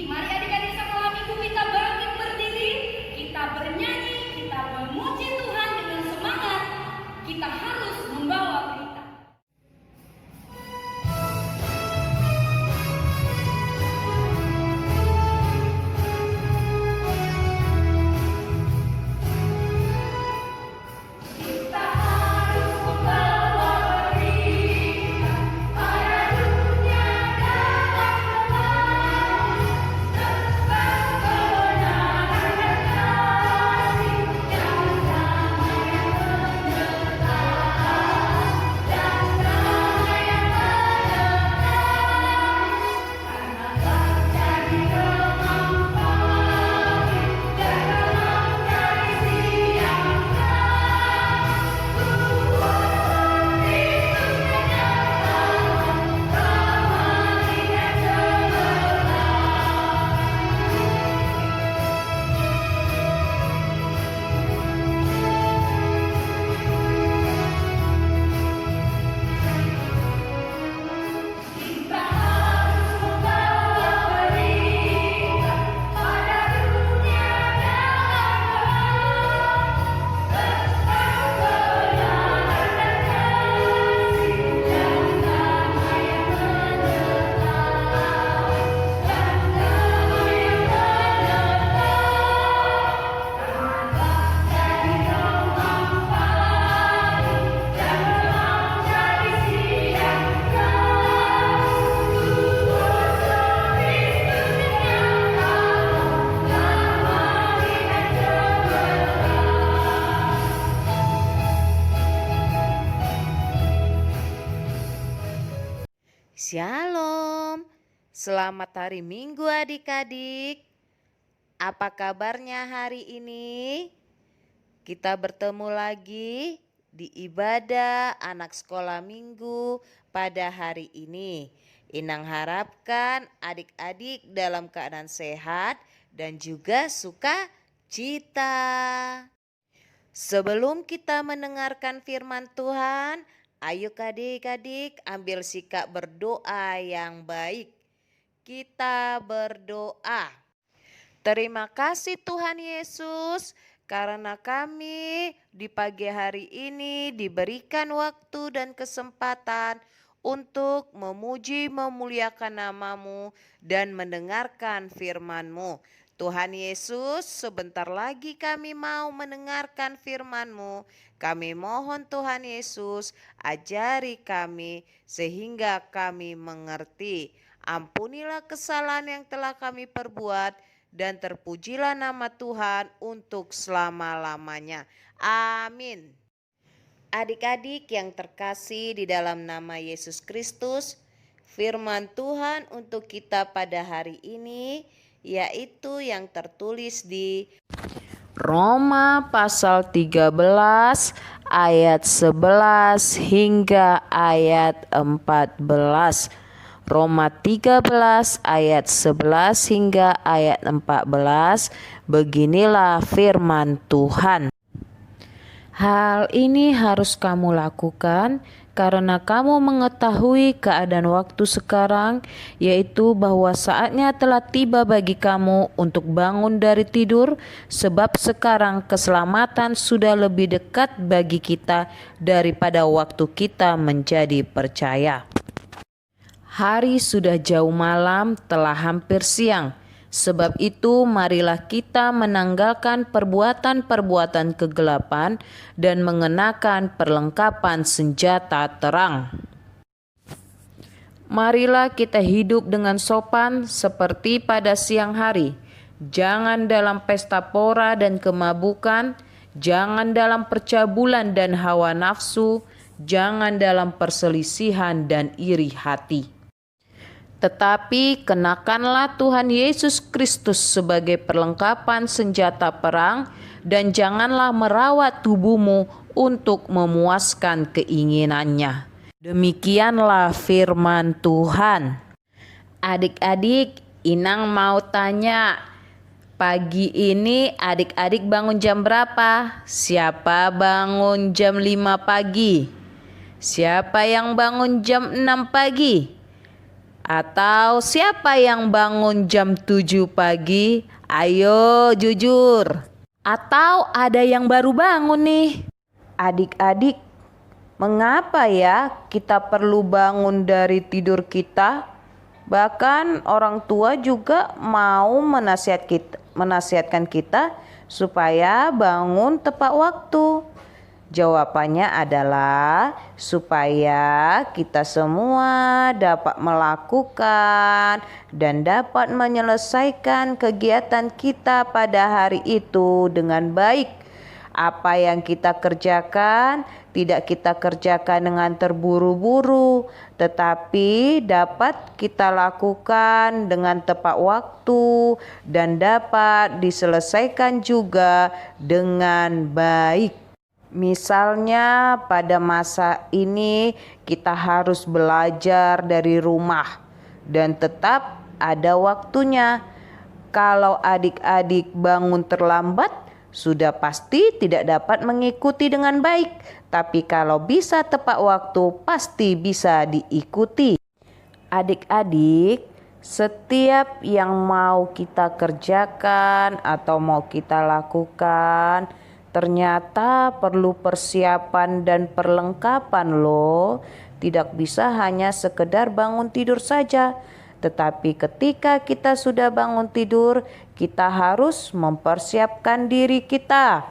Mari adik-adik sekolah minggu kita bangkit berdiri, kita bernyanyi, kita memuji Tuhan dengan semangat. Kita harus membawa berita. Shalom, selamat hari Minggu adik-adik. Apa kabarnya hari ini? Kita bertemu lagi di ibadah anak sekolah minggu pada hari ini. Inang harapkan adik-adik dalam keadaan sehat dan juga sukacita. Sebelum kita mendengarkan firman Tuhan, ayo adik-adik ambil sikap berdoa yang baik. Kita berdoa. Terima kasih Tuhan Yesus karena kami di pagi hari ini diberikan waktu dan kesempatan untuk memuji memuliakan nama-Mu dan mendengarkan firman-Mu. Tuhan Yesus, sebentar lagi kami mau mendengarkan firman-Mu. Kami mohon Tuhan Yesus, ajari kami sehingga kami mengerti. Ampunilah kesalahan yang telah kami perbuat dan terpujilah nama Tuhan untuk selama-lamanya. Amin. Adik-adik yang terkasih di dalam nama Yesus Kristus, firman Tuhan untuk kita pada hari ini yaitu yang tertulis di Roma pasal 13 ayat 11 hingga ayat 14. Roma 13 ayat 11 hingga ayat 14. Beginilah firman Tuhan. Hal ini harus kamu lakukan karena kamu mengetahui keadaan waktu sekarang, yaitu bahwa saatnya telah tiba bagi kamu untuk bangun dari tidur, sebab sekarang keselamatan sudah lebih dekat bagi kita daripada waktu kita menjadi percaya. Hari sudah jauh malam, telah hampir siang. Sebab itu marilah kita menanggalkan perbuatan-perbuatan kegelapan dan mengenakan perlengkapan senjata terang. Marilah kita hidup dengan sopan seperti pada siang hari, jangan dalam pesta pora dan kemabukan, jangan dalam percabulan dan hawa nafsu, jangan dalam perselisihan dan iri hati. Tetapi kenakanlah Tuhan Yesus Kristus sebagai perlengkapan senjata perang, dan janganlah merawat tubuhmu untuk memuaskan keinginannya. Demikianlah firman Tuhan. Adik-adik, Inang mau tanya, pagi ini adik-adik bangun jam berapa? Siapa bangun jam 5 pagi? Siapa yang bangun jam 6 pagi? Atau siapa yang bangun jam 7 pagi? Ayo jujur. Atau ada yang baru bangun nih? Adik-adik, mengapa ya kita perlu bangun dari tidur kita? Bahkan orang tua juga mau menasihatkan kita supaya bangun tepat waktu. Jawabannya adalah supaya kita semua dapat melakukan dan dapat menyelesaikan kegiatan kita pada hari itu dengan baik. Apa yang kita kerjakan tidak kita kerjakan dengan terburu-buru, tetapi dapat kita lakukan dengan tepat waktu dan dapat diselesaikan juga dengan baik. Misalnya pada masa ini kita harus belajar dari rumah dan tetap ada waktunya. Kalau adik-adik bangun terlambat, sudah pasti tidak dapat mengikuti dengan baik. Tapi kalau bisa tepat waktu, pasti bisa diikuti. Adik-adik, setiap yang mau kita kerjakan atau mau kita lakukan, ternyata perlu persiapan dan perlengkapan loh. Tidak bisa hanya sekedar bangun tidur saja. Tetapi ketika kita sudah bangun tidur, kita harus mempersiapkan diri kita.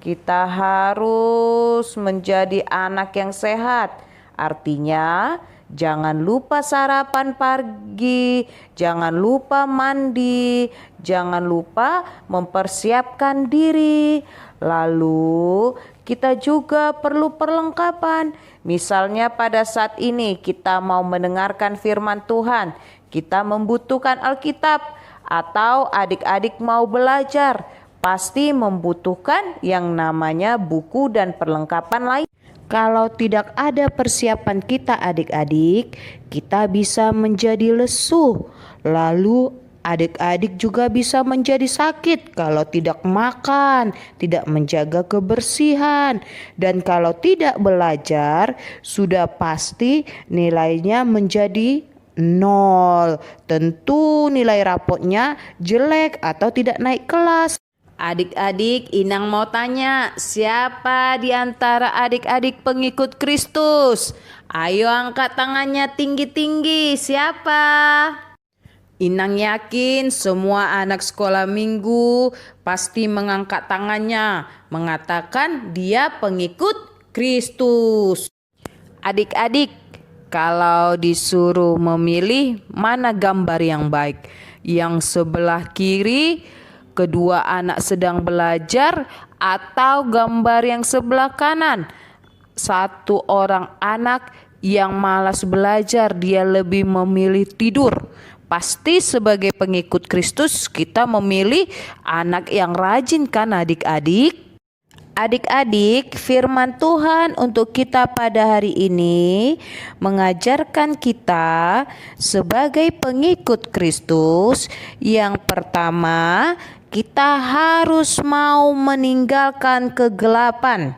Kita harus menjadi anak yang sehat. Artinya, jangan lupa sarapan pagi, jangan lupa mandi, jangan lupa mempersiapkan diri. Lalu kita juga perlu perlengkapan. Misalnya pada saat ini kita mau mendengarkan firman Tuhan, kita membutuhkan Alkitab, atau adik-adik mau belajar, pasti membutuhkan yang namanya buku dan perlengkapan lain. Kalau tidak ada persiapan kita adik-adik, kita bisa menjadi lesu. Lalu adik-adik juga bisa menjadi sakit kalau tidak makan, tidak menjaga kebersihan. Dan kalau tidak belajar, sudah pasti nilainya menjadi 0. Tentu nilai rapotnya jelek atau tidak naik kelas. Adik-adik, Inang mau tanya, siapa di antara adik-adik pengikut Kristus? Ayo angkat tangannya tinggi-tinggi. Siapa? Inang yakin semua anak sekolah minggu pasti mengangkat tangannya, mengatakan dia pengikut Kristus. Adik-adik, kalau disuruh memilih mana gambar yang baik? Yang sebelah kiri, kedua anak sedang belajar, atau gambar yang sebelah kanan, satu orang anak yang malas belajar, dia lebih memilih tidur? Pasti sebagai pengikut Kristus kita memilih anak yang rajin kan adik-adik? Adik-adik, firman Tuhan untuk kita pada hari ini mengajarkan kita sebagai pengikut Kristus. Yang pertama, kita harus mau meninggalkan kegelapan.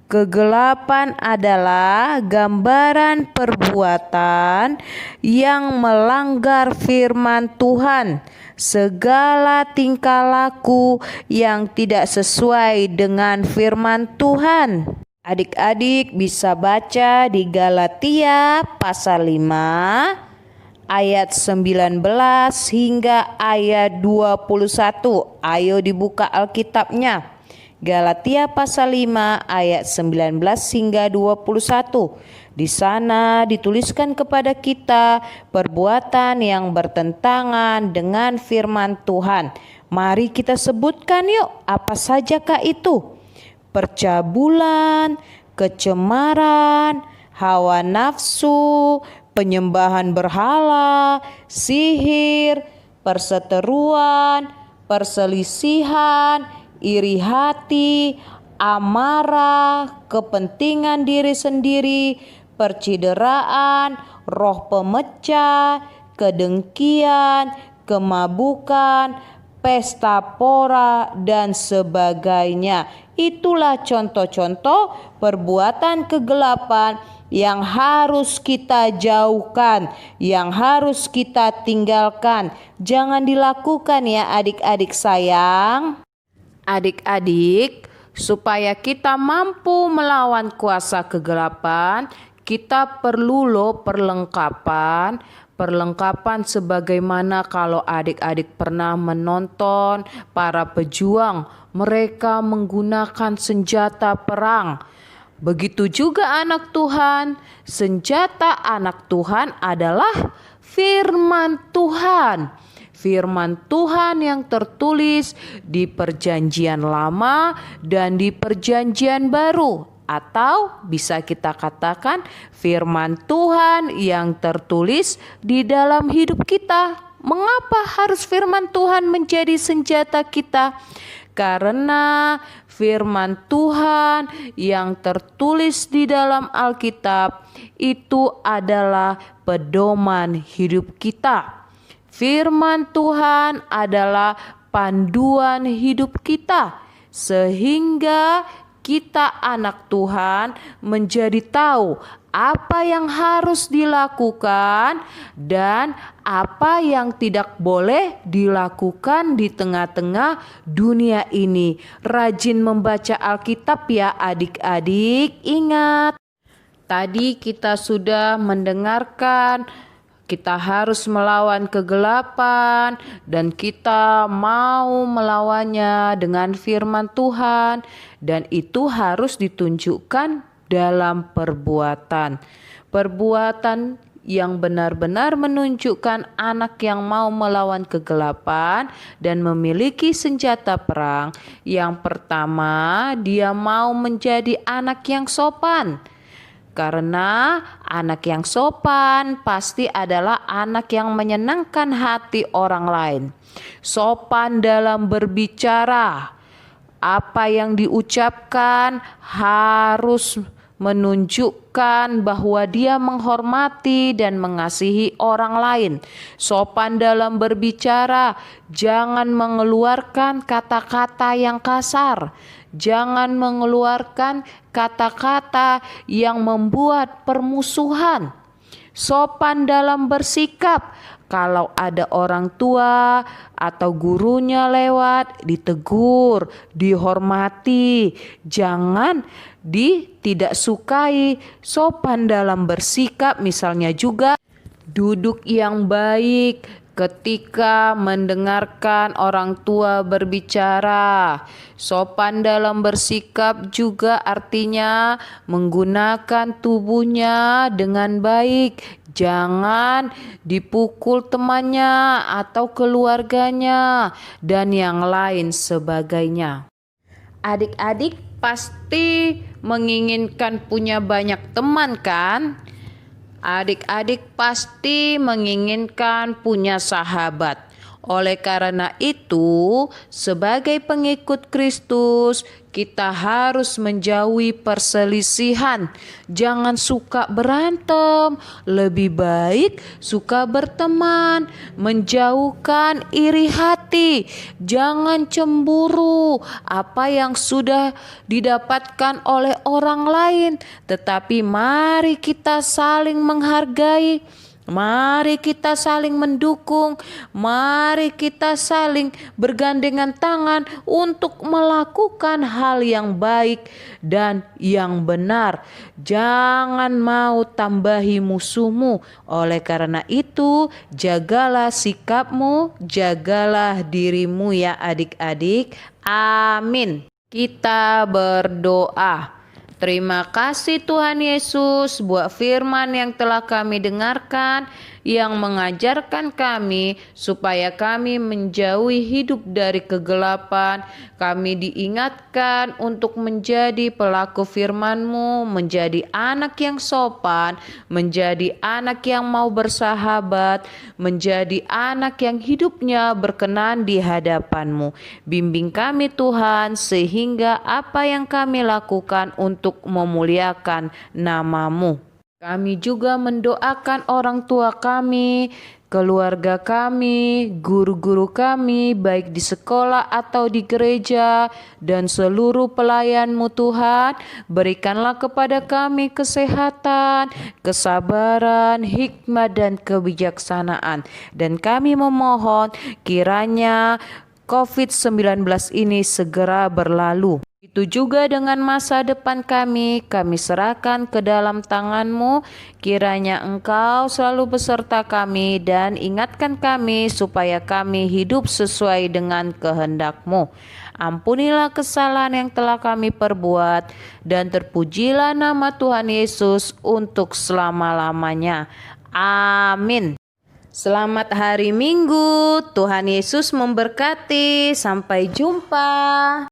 Kegelapan adalah gambaran perbuatan yang melanggar firman Tuhan, segala tingkah laku yang tidak sesuai dengan firman Tuhan. Adik-adik bisa baca di Galatia pasal 5 ayat 19 hingga ayat 21. Ayo dibuka Alkitabnya. Galatia pasal 5 ayat 19 hingga 21. Di sana dituliskan kepada kita perbuatan yang bertentangan dengan firman Tuhan. Mari kita sebutkan yuk, apa sajakah itu? Percabulan, kecemaran, hawa nafsu, penyembahan berhala, sihir, perseteruan, perselisihan, iri hati, amarah, kepentingan diri sendiri, percideraan, roh pemecah, kedengkian, kemabukan, pesta pora, dan sebagainya. Itulah contoh-contoh perbuatan kegelapan yang harus kita jauhkan, yang harus kita tinggalkan. Jangan dilakukan ya adik-adik sayang. Adik-adik, supaya kita mampu melawan kuasa kegelapan, kita perlu perlengkapan. Perlengkapan sebagaimana kalau adik-adik pernah menonton para pejuang, mereka menggunakan senjata perang. Begitu juga anak Tuhan, senjata anak Tuhan adalah firman Tuhan. Firman Tuhan yang tertulis di Perjanjian Lama dan di Perjanjian Baru. Atau bisa kita katakan firman Tuhan yang tertulis di dalam hidup kita. Mengapa harus firman Tuhan menjadi senjata kita? Karena firman Tuhan yang tertulis di dalam Alkitab itu adalah pedoman hidup kita. Firman Tuhan adalah panduan hidup kita, sehingga kita anak Tuhan menjadi tahu apa yang harus dilakukan dan apa yang tidak boleh dilakukan di tengah-tengah dunia ini. Rajin membaca Alkitab ya adik-adik. Ingat, tadi kita sudah mendengarkan kita harus melawan kegelapan dan kita mau melawannya dengan firman Tuhan, dan itu harus ditunjukkan dalam perbuatan. Perbuatan yang benar-benar menunjukkan anak yang mau melawan kegelapan dan memiliki senjata perang. Yang pertama, dia mau menjadi anak yang sopan. Karena anak yang sopan pasti adalah anak yang menyenangkan hati orang lain. Sopan dalam berbicara. Apa yang diucapkan harus menunjukkan bahwa dia menghormati dan mengasihi orang lain. Sopan dalam berbicara, jangan mengeluarkan kata-kata yang kasar. Jangan mengeluarkan kata-kata yang membuat permusuhan. Sopan dalam bersikap. Kalau ada orang tua atau gurunya lewat, ditegur, dihormati. Jangan tidak sukai. Sopan dalam bersikap misalnya juga duduk yang baik ketika mendengarkan orang tua berbicara. Sopan dalam bersikap juga artinya menggunakan tubuhnya dengan baik. Jangan dipukul temannya atau keluarganya dan yang lain sebagainya. Adik-adik pasti menginginkan punya banyak teman kan? Adik-adik pasti menginginkan punya sahabat. Oleh karena itu, sebagai pengikut Kristus, kita harus menjauhi perselisihan. Jangan suka berantem, lebih baik suka berteman, menjauhkan iri hati. Jangan cemburu apa yang sudah didapatkan oleh orang lain, tetapi mari kita saling menghargai. Mari kita saling mendukung, mari kita saling bergandengan tangan untuk melakukan hal yang baik dan yang benar. Jangan mau tambahi musuhmu. Oleh karena itu, jagalah sikapmu, jagalah dirimu ya adik-adik. Amin. Kita berdoa. Terima kasih Tuhan Yesus buat firman yang telah kami dengarkan, yang mengajarkan kami supaya kami menjauhi hidup dari kegelapan. Kami diingatkan untuk menjadi pelaku firman-Mu, menjadi anak yang sopan, menjadi anak yang mau bersahabat, menjadi anak yang hidupnya berkenan di hadapan-Mu. Bimbing kami Tuhan, sehingga apa yang kami lakukan untuk memuliakan nama-Mu. Kami juga mendoakan orang tua kami, keluarga kami, guru-guru kami, baik di sekolah atau di gereja, dan seluruh pelayan-Mu Tuhan. Berikanlah kepada kami kesehatan, kesabaran, hikmat, dan kebijaksanaan. Dan kami memohon kiranya COVID-19 ini segera berlalu. Itu juga dengan masa depan kami serahkan ke dalam tangan-Mu. Kiranya Engkau selalu beserta kami dan ingatkan kami supaya kami hidup sesuai dengan kehendak-Mu. Ampunilah kesalahan yang telah kami perbuat, dan terpujilah nama Tuhan Yesus untuk selama-lamanya. Amin. Selamat hari Minggu, Tuhan Yesus memberkati. Sampai jumpa.